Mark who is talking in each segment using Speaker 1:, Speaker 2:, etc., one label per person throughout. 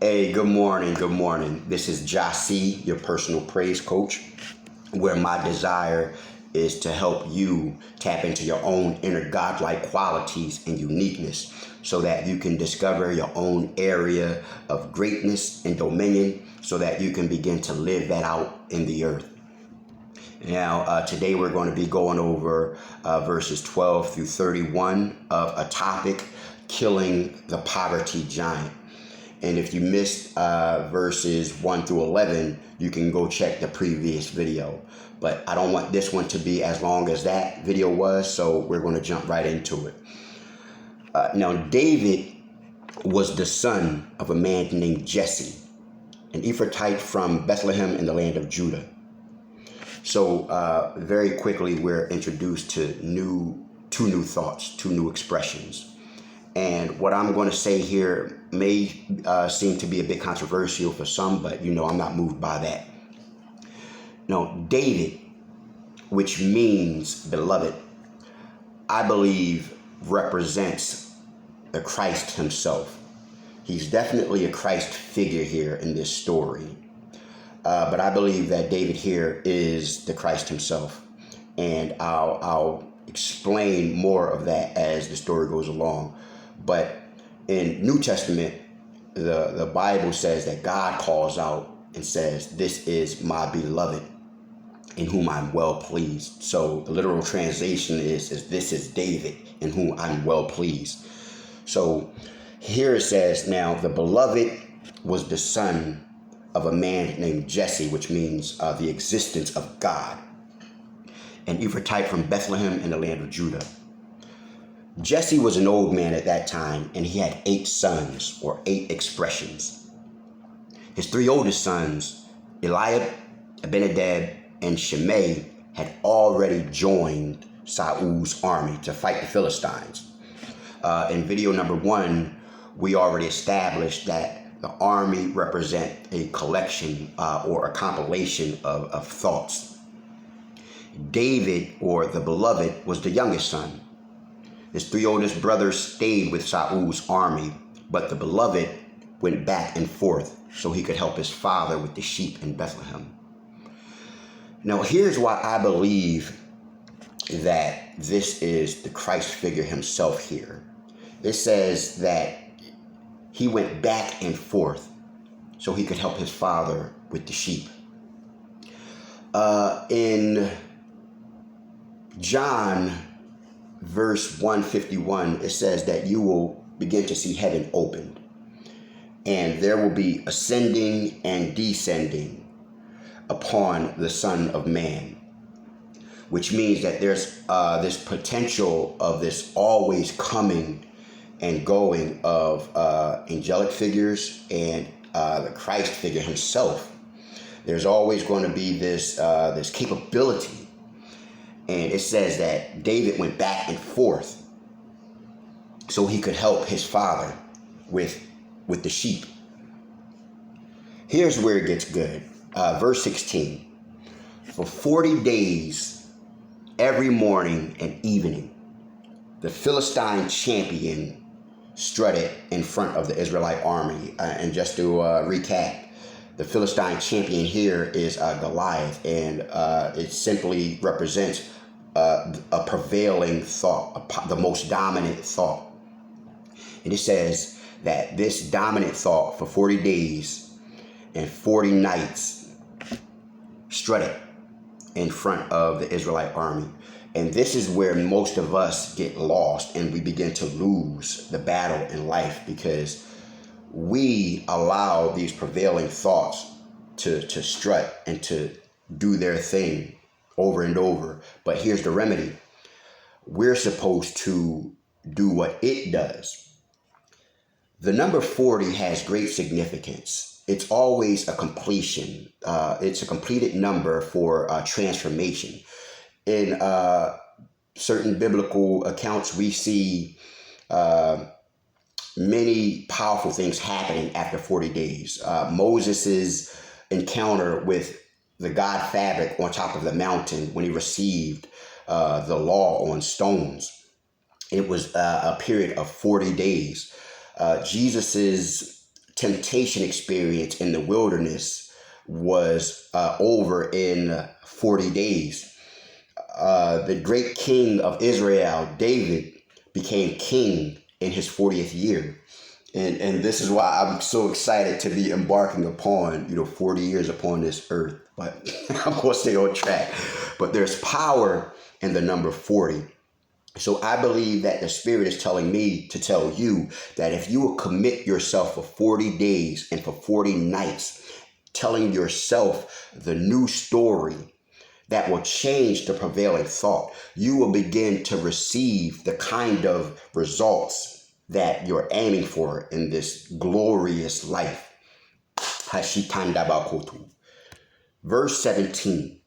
Speaker 1: Hey, good morning. Good morning. This is Jasi, your personal praise coach, where my desire is to help you tap into your own inner godlike qualities and uniqueness so that you can discover your own area of greatness and dominion so that you can begin to live that out in the earth. Now, today we're going to be going over verses 12 through 31 of a topic, killing the poverty giant. And if you missed verses 1 through 11, you can go check the previous video. But I don't want this one to be as long as that video was, so we're going to jump right into it. Now, David was the son of a man named Jesse, an Ephrathite from Bethlehem in the land of Judah. So very quickly, we're introduced to two new thoughts, two new expressions. And what I'm going to say here may seem to be a bit controversial for some, but I'm not moved by that. No, David, which means beloved, I believe represents the Christ himself. He's definitely a Christ figure here in this story. But I believe that David here is the Christ himself. And I'll explain more of that as the story goes along. But in New Testament, the Bible says that God calls out and says, "This is my beloved, in whom I'm well pleased." So the literal translation is "This is David, in whom I'm well pleased." So here it says, now the beloved was the son of a man named Jesse, which means the existence of God, an Ephrathite from Bethlehem in the land of Judah. Jesse was an old man at that time, and he had 8 sons, or 8 expressions. His 3 oldest sons, Eliab, Abinadab, and Shimei, had already joined Saul's army to fight the Philistines. In video number 1, we already established that the army represent a collection or a compilation of thoughts. David, or the beloved, was the youngest son. His 3 oldest brothers stayed with Saul's army, but the beloved went back and forth so he could help his father with the sheep in Bethlehem. Now, here's why I believe that this is the Christ figure himself here. It says that he went back and forth so he could help his father with the sheep. In John verse 151, it says that you will begin to see heaven opened, and there will be ascending and descending upon the Son of Man, which means that there's this potential of this always coming and going of angelic figures and the Christ figure himself. There's always going to be this capability. And it says that David went back and forth so he could help his father with the sheep. Here's where it gets good. Verse 16. For 40 days, every morning and evening, the Philistine champion strutted in front of the Israelite army. And just to recap, the Philistine champion here is Goliath, and it simply represents a prevailing thought, the most dominant thought. And it says that this dominant thought for 40 days and 40 nights strutted in front of the Israelite army. And this is where most of us get lost and we begin to lose the battle in life, because we allow these prevailing thoughts to strut and to do their thing over and over. But here's the remedy. We're supposed to do what it does. The number 40 has great significance. It's always a completion. It's a completed number for transformation. In certain biblical accounts, we see many powerful things happening after 40 days. Moses's encounter with the God fabric on top of the mountain when he received the law on stones. It was a period of 40 days. Jesus's temptation experience in the wilderness was over in 40 days. The great king of Israel, David, became king in his 40th year. And this is why I'm so excited to be embarking upon, 40 years upon this earth. But I'm going to stay on track. But there's power in the number 40. So I believe that the Spirit is telling me to tell you that if you will commit yourself for 40 days and for 40 nights, telling yourself the new story that will change the prevailing thought, you will begin to receive the kind of results that you're aiming for in this glorious life. Hashitandabakotu. Verse 17.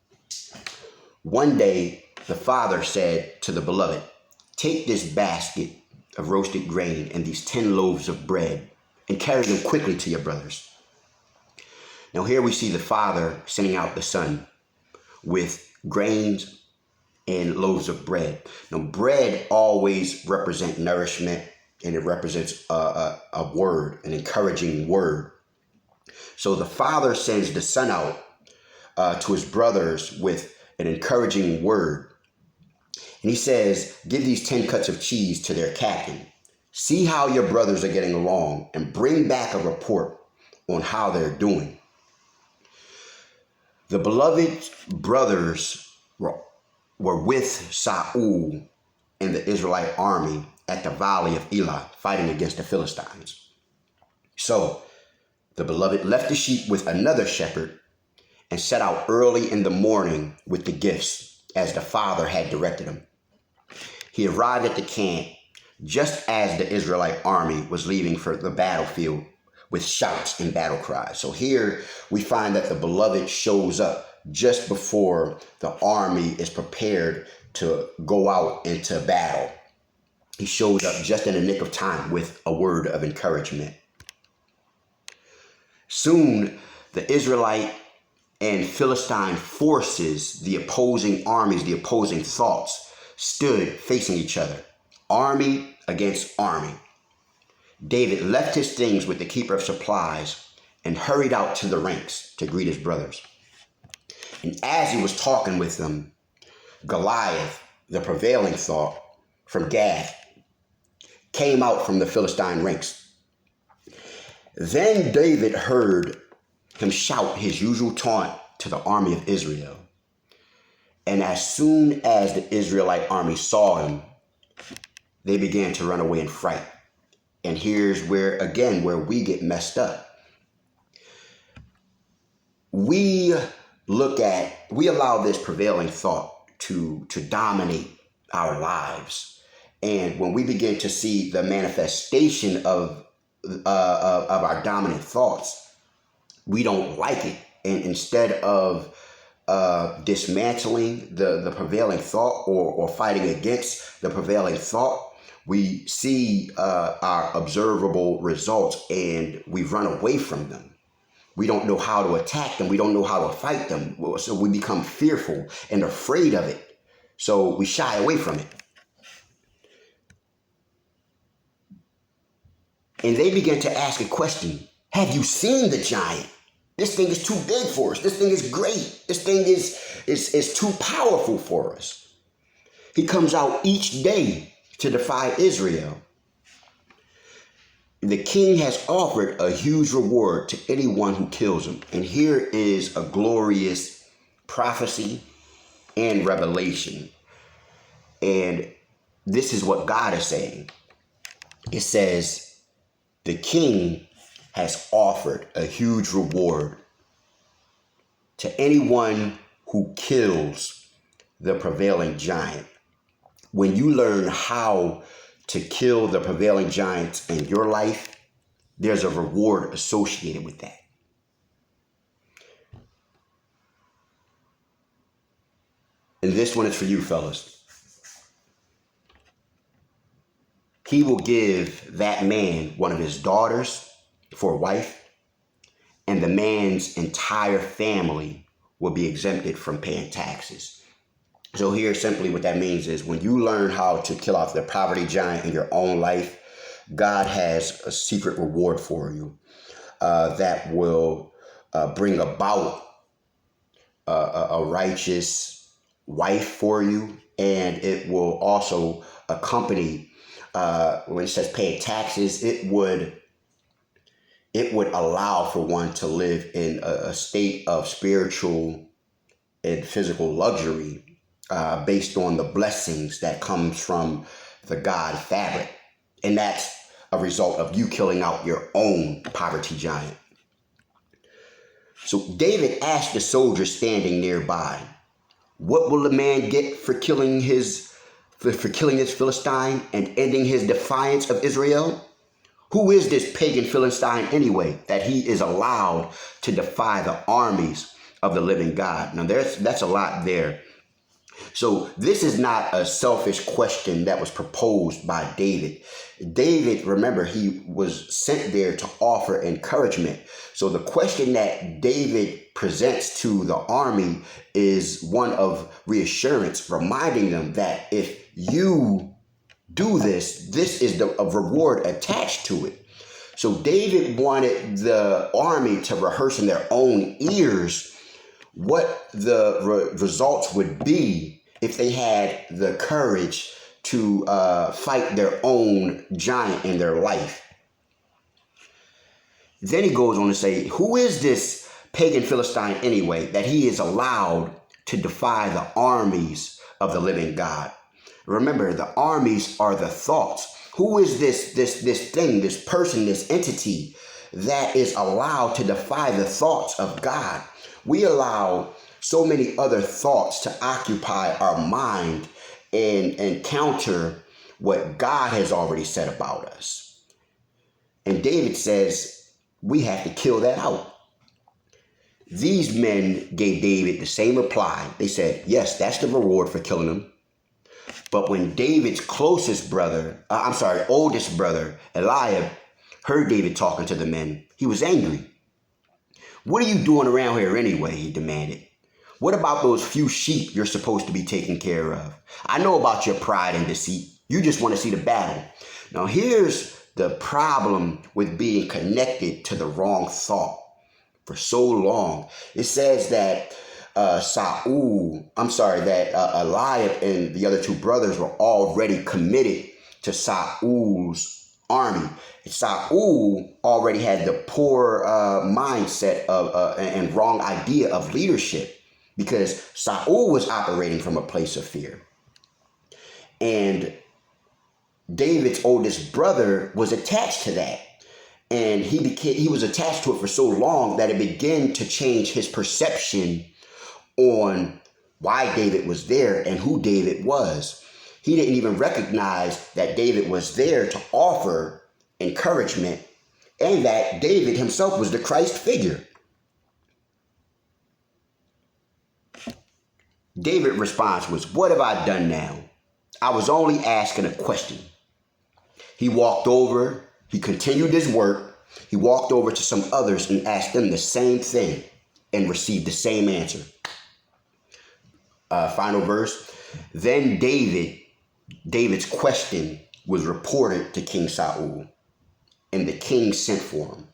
Speaker 1: One day the father said to the beloved, "Take this basket of roasted grain and these 10 loaves of bread and carry them quickly to your brothers." Now here we see the father sending out the son with grains and loaves of bread. Now bread always represents nourishment, and it represents a word, an encouraging word. So the father sends the son out to his brothers with an encouraging word. And he says, "Give these 10 cuts of cheese to their captain. See how your brothers are getting along and bring back a report on how they're doing." The beloved brothers were with Saul and the Israelite army at the valley of Elah, fighting against the Philistines. So the beloved left the sheep with another shepherd and set out early in the morning with the gifts, as the father had directed him. He arrived at the camp just as the Israelite army was leaving for the battlefield with shouts and battle cries. So here we find that the beloved shows up just before the army is prepared to go out into battle. He shows up just in the nick of time with a word of encouragement. Soon, the Israelite and Philistine forces, the opposing armies, the opposing thoughts, stood facing each other, army against army. David left his things with the keeper of supplies and hurried out to the ranks to greet his brothers. And as he was talking with them, Goliath, the prevailing thought from Gath, came out from the Philistine ranks. Then David heard him shout his usual taunt to the army of Israel. And as soon as the Israelite army saw him, they began to run away in fright. And here's where we get messed up. We allow this prevailing thought to dominate our lives. And when we begin to see the manifestation of our dominant thoughts, we don't like it. And instead of dismantling the prevailing thought or fighting against the prevailing thought, we see our observable results and we run away from them. We don't know how to attack them. We don't know how to fight them. So we become fearful and afraid of it. So we shy away from it. And they began to ask a question. Have you seen the giant? This thing is too big for us. This thing is great. This thing is too powerful for us. He comes out each day to defy Israel. The king has offered a huge reward to anyone who kills him. And here is a glorious prophecy and revelation. And this is what God is saying. It says, the king has offered a huge reward to anyone who kills the prevailing giant. When you learn how to kill the prevailing giants in your life, there's a reward associated with that. And this one is for you, fellas. He will give that man one of his daughters for a wife, and the man's entire family will be exempted from paying taxes. So here simply what that means is when you learn how to kill off the poverty giant in your own life, God has a secret reward for you. that will bring about a righteous wife for you, and it will also accompany, when it says paying taxes, it would allow for one to live in a state of spiritual and physical luxury, based on the blessings that comes from the God fabric. And that's a result of you killing out your own poverty giant. So David asked the soldier standing nearby, "What will the man get for killing this Philistine and ending his defiance of Israel? Who is this pagan Philistine anyway, that he is allowed to defy the armies of the living God?" Now that's a lot there. So this is not a selfish question that was proposed by David. David, remember, he was sent there to offer encouragement. So the question that David presents to the army is one of reassurance, reminding them that if you do this, this is a reward attached to it. So David wanted the army to rehearse in their own ears what the results would be if they had the courage to fight their own giant in their life. Then he goes on to say, "Who is this pagan Philistine anyway, that he is allowed to defy the armies of the living God?" Remember, the armies are the thoughts. Who is this thing, this person, this entity that is allowed to defy the thoughts of God? We allow so many other thoughts to occupy our mind and counter what God has already said about us. And David says we have to kill that out. These men gave David the same reply. They said, "Yes, that's the reward for killing him." But when David's oldest brother, Eliab, heard David talking to the men, he was angry. "What are you doing around here anyway?" he demanded. "What about those few sheep you're supposed to be taking care of? I know about your pride and deceit. You just want to see the battle." Now here's the problem with being connected to the wrong thought for so long. It says that Eliab and the other two brothers were already committed to Saul's army. Saul already had the poor mindset of and wrong idea of leadership, because Saul was operating from a place of fear. And David's oldest brother was attached to that. And he was attached to it for so long that it began to change his perception on why David was there and who David was. He didn't even recognize that David was there to offer encouragement, and that David himself was the Christ figure. David's response was, "What have I done now? I was only asking a question." He continued his work. He walked over to some others and asked them the same thing and received the same answer. Final verse. Then David's question was reported to King Saul, and the king sent for him.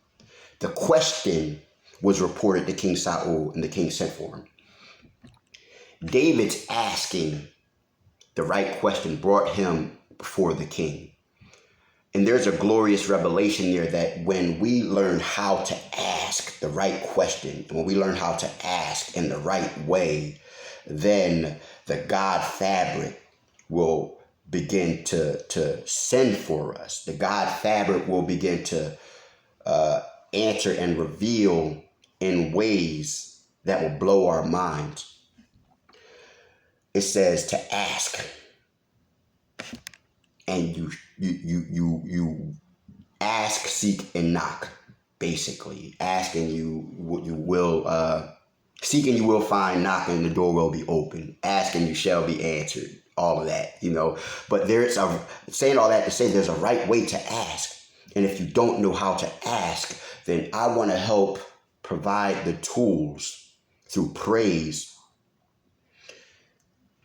Speaker 1: The question was reported to King Saul, and the king sent for him. David's asking the right question brought him before the king. And there's a glorious revelation there that when we learn how to ask the right question, and when we learn how to ask in the right way, then the God fabric will begin to send for us. The God fabric will begin to answer and reveal in ways that will blow our minds. It says to ask, and you ask, seek, and knock. Basically, ask and you will seek and you will find, knock and the door will be open. Ask and you shall be answered. All of that, But saying all that to say there's a right way to ask. And if you don't know how to ask, then I want to help provide the tools through praise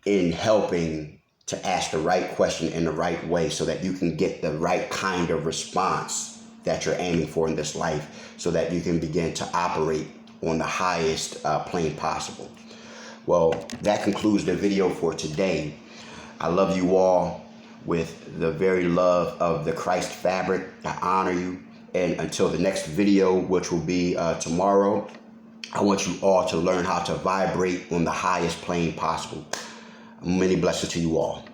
Speaker 1: in helping to ask the right question in the right way so that you can get the right kind of response that you're aiming for in this life so that you can begin to operate on the highest plane possible. Well, that concludes the video for today. I love you all with the very love of the Christ fabric. I honor you. And until the next video, which will be tomorrow, I want you all to learn how to vibrate on the highest plane possible. Many blessings to you all.